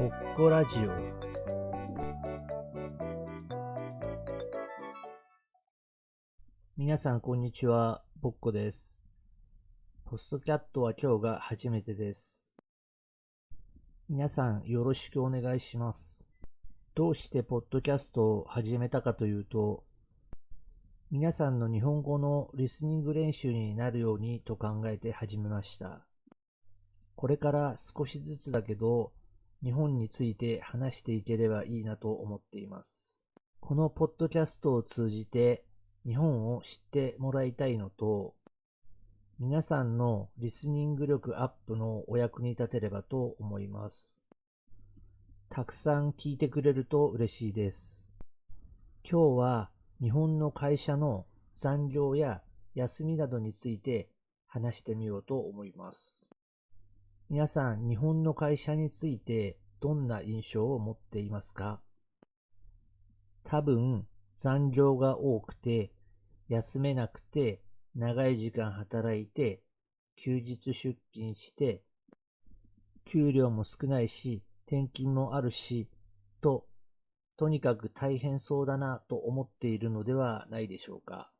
ぼっこラジオ。皆さんこんにちは、ぼっこです。ポストキャットは今日が初めてです。皆さんよろしくお願いします。どうしてポッドキャストを始めたかというと、皆さんの日本語のリスニング練習になるようにと考えて始めました。これから少しずつだけど、日本について話していければいいなと思っています。このポッドキャストを通じて日本を知ってもらいたいのと、皆さんのリスニング力アップのお役に立てればと思います。たくさん聞いてくれると嬉しいです。今日は日本の会社の残業や休みなどについて話してみようと思います。皆さん、日本の会社についてどんな印象を持っていますか？多分、残業が多くて、休めなくて、長い時間働いて、休日出勤して、給料も少ないし、転勤もあるし、とにかく大変そうだなと思っているのではないでしょうか。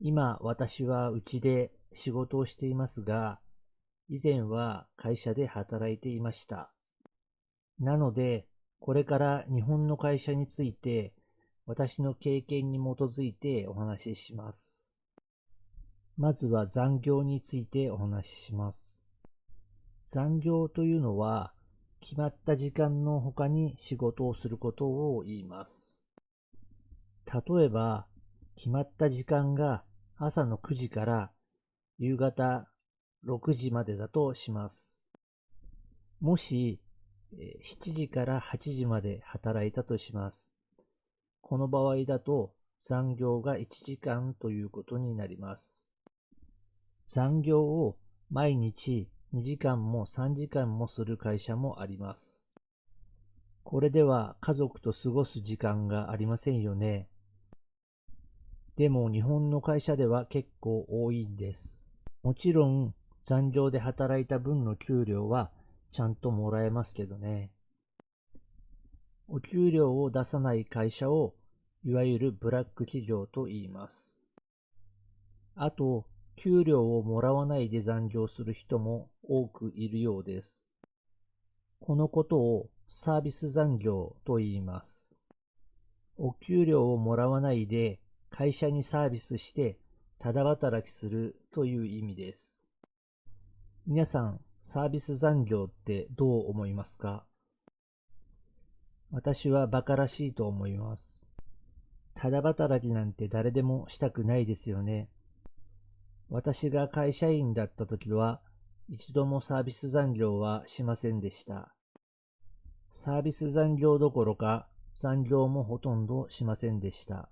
今、私はうちで仕事をしていますが、以前は会社で働いていました。なので、これから日本の会社について、私の経験に基づいてお話しします。まずは残業についてお話しします。残業というのは、決まった時間の他に仕事をすることを言います。例えば、決まった時間が朝の9時から夕方6時までだとします。もし、7時から8時まで働いたとします。この場合だと残業が1時間ということになります。残業を毎日2時間も3時間もする会社もあります。これでは家族と過ごす時間がありませんよね。でも日本の会社では結構多いんです。もちろん残業で働いた分の給料はちゃんともらえますけどね。お給料を出さない会社をいわゆるブラック企業と言います。あと、給料をもらわないで残業する人も多くいるようです。このことをサービス残業と言います。お給料をもらわないで会社にサービスしてただ働きするという意味です。皆さん、サービス残業ってどう思いますか？私は馬鹿らしいと思います。ただ働きなんて誰でもしたくないですよね。私が会社員だった時は一度もサービス残業はしませんでした。サービス残業どころか残業もほとんどしませんでした。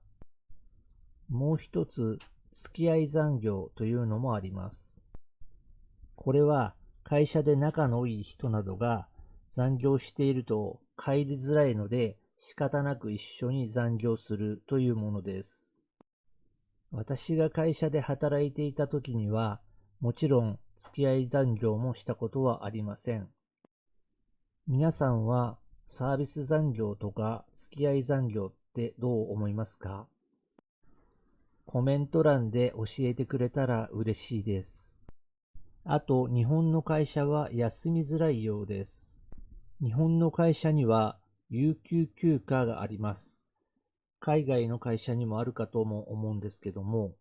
もう一つ、付き合い残業というのもあります。これは会社で仲のいい人などが残業していると帰りづらいので仕方なく一緒に残業するというものです。私が会社で働いていた時にはもちろん付き合い残業もしたことはありません。皆さんはサービス残業とか付き合い残業ってどう思いますか？コメント欄で教えてくれたら嬉しいです。あと、日本の会社は休みづらいようです。日本の会社には有給休暇があります。海外の会社にもあるかとも思うんですけども、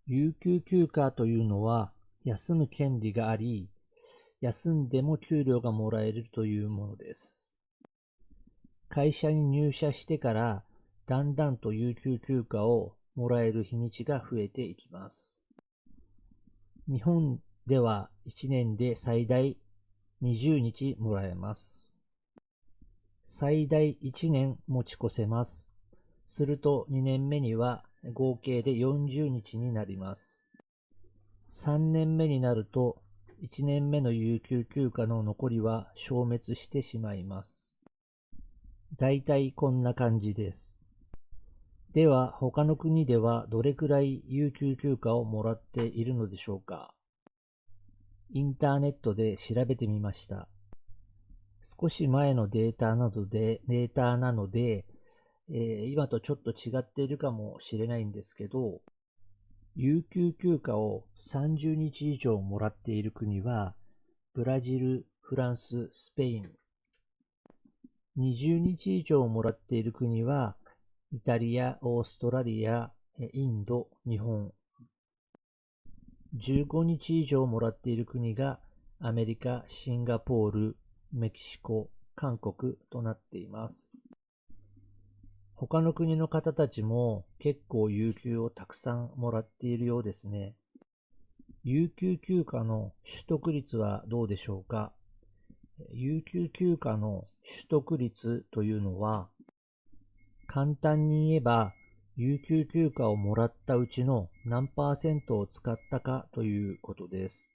有給休暇というのは休む権利があり、休んでも給料がもらえるというものです。会社に入社してからだんだんと有給休暇をもらえる日にちが増えていきます。日本では1年で最大20日もらえます。最大1年持ち越せます。すると2年目には合計で40日になります。3年目になると1年目の有給休暇の残りは消滅してしまいます。だいたいこんな感じです。では他の国ではどれくらい有給休暇をもらっているのでしょうか？インターネットで調べてみました。少し前のデータなので、今とちょっと違っているかもしれないんですけど、有給休暇を30日以上もらっている国は、ブラジル、フランス、スペイン。20日以上もらっている国は、イタリア、オーストラリア、インド、日本。15日以上もらっている国が、アメリカ、シンガポール、メキシコ、韓国となっています。他の国の方たちも結構有給をたくさんもらっているようですね。有給休暇の取得率はどうでしょうか？有給休暇の取得率というのは、簡単に言えば、有給休暇をもらったうちの何%を使ったかということです。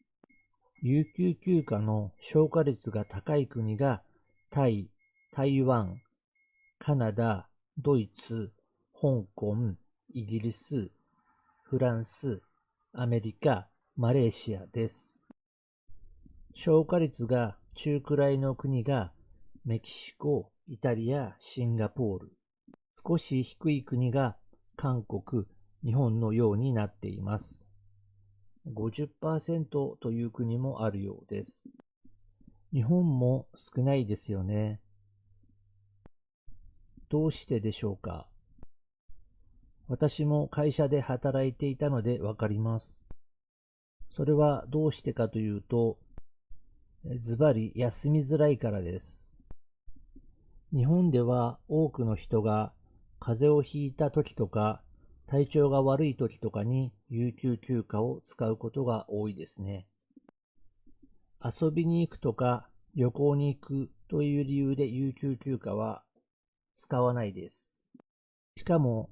有給休暇の消化率が高い国がタイ、台湾、カナダ、ドイツ、香港、イギリス、フランス、アメリカ、マレーシアです。消化率が中くらいの国がメキシコ、イタリア、シンガポール。少し低い国が韓国、日本のようになっています。50% という国もあるようです。日本も少ないですよね。どうしてでしょうか？私も会社で働いていたのでわかります。それはどうしてかというと、ズバリ休みづらいからです。日本では多くの人が風邪をひいた時とか体調が悪い時とかに有給休暇を使うことが多いですね。遊びに行くとか旅行に行くという理由で有給休暇は使わないです。しかも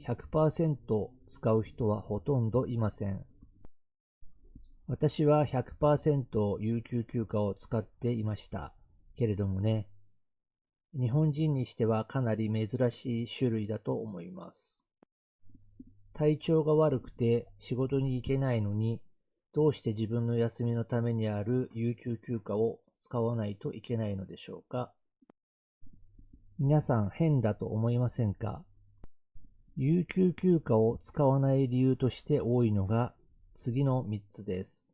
100% 使う人はほとんどいません。私は 100% 有給休暇を使っていましたけれどもね、日本人にしてはかなり珍しい種類だと思います。体調が悪くて仕事に行けないのに、どうして自分の休みのためにある有給休暇を使わないといけないのでしょうか？皆さん変だと思いませんか？有給休暇を使わない理由として多いのが次の3つです。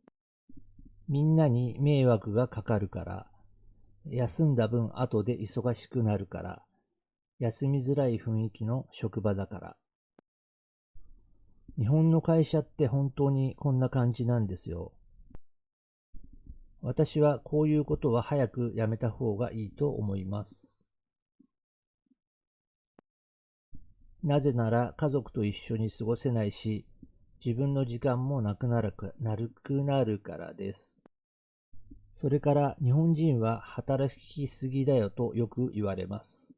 みんなに迷惑がかかるから、休んだ分後で忙しくなるから、休みづらい雰囲気の職場だから。日本の会社って本当にこんな感じなんですよ。私はこういうことは早くやめた方がいいと思います。なぜなら家族と一緒に過ごせないし、自分の時間もなくなるからです。それから日本人は働きすぎだよとよく言われます。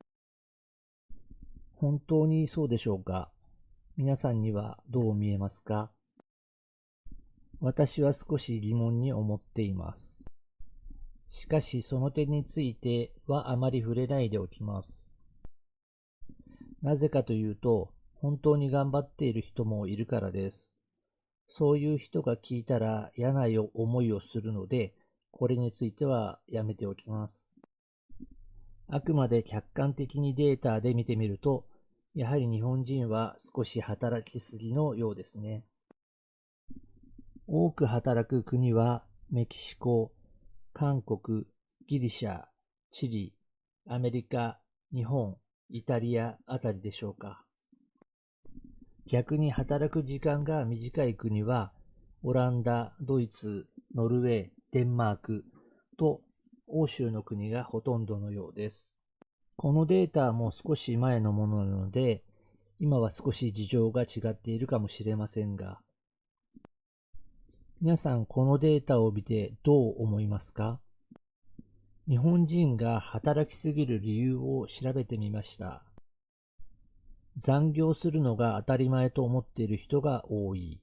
本当にそうでしょうか？皆さんにはどう見えますか？私は少し疑問に思っています。しかしその点についてはあまり触れないでおきます。なぜかというと、本当に頑張っている人もいるからです。そういう人が聞いたら嫌な思いをするので、これについてはやめておきます。あくまで客観的にデータで見てみると、やはり日本人は少し働きすぎのようですね。多く働く国はメキシコ、韓国、ギリシャ、チリ、アメリカ、日本、イタリアあたりでしょうか。逆に働く時間が短い国はオランダ、ドイツ、ノルウェー、デンマークと欧州の国がほとんどのようです。このデータも少し前のものなので、今は少し事情が違っているかもしれませんが、皆さんこのデータを見てどう思いますか？日本人が働きすぎる理由を調べてみました。残業するのが当たり前と思っている人が多い。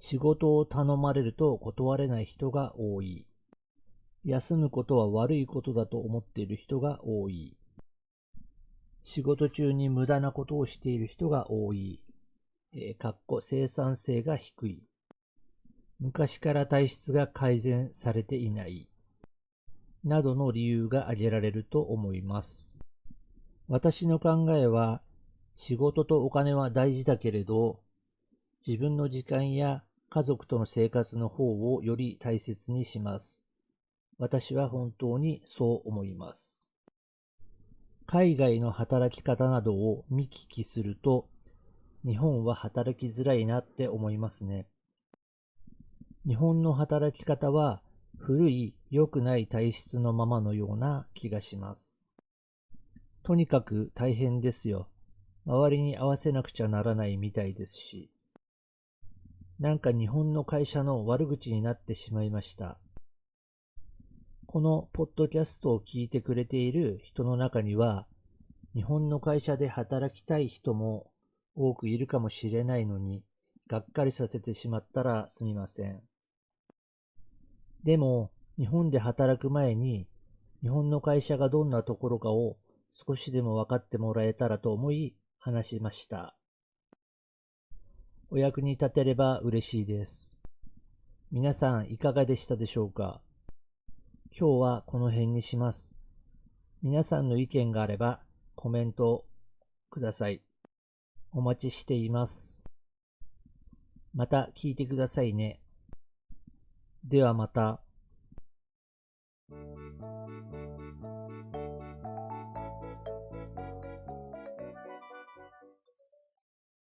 仕事を頼まれると断れない人が多い。休むことは悪いことだと思っている人が多い。仕事中に無駄なことをしている人が多い。生産性が低い。昔から体質が改善されていない。などの理由が挙げられると思います。私の考えは、仕事とお金は大事だけれど、自分の時間や家族との生活の方をより大切にします。私は本当にそう思います。海外の働き方などを見聞きすると、日本は働きづらいなって思いますね。日本の働き方は古い良くない体質のままのような気がします。とにかく大変ですよ。周りに合わせなくちゃならないみたいですし。なんか日本の会社の悪口になってしまいました。このポッドキャストを聞いてくれている人の中には、日本の会社で働きたい人も多くいるかもしれないのに、がっかりさせてしまったらすみません。でも、日本で働く前に、日本の会社がどんなところかを少しでも分かってもらえたらと思い話しました。お役に立てれば嬉しいです。皆さんいかがでしたでしょうか？今日はこの辺にします。皆さんの意見があればコメントください。お待ちしています。また聞いてくださいね。ではまた。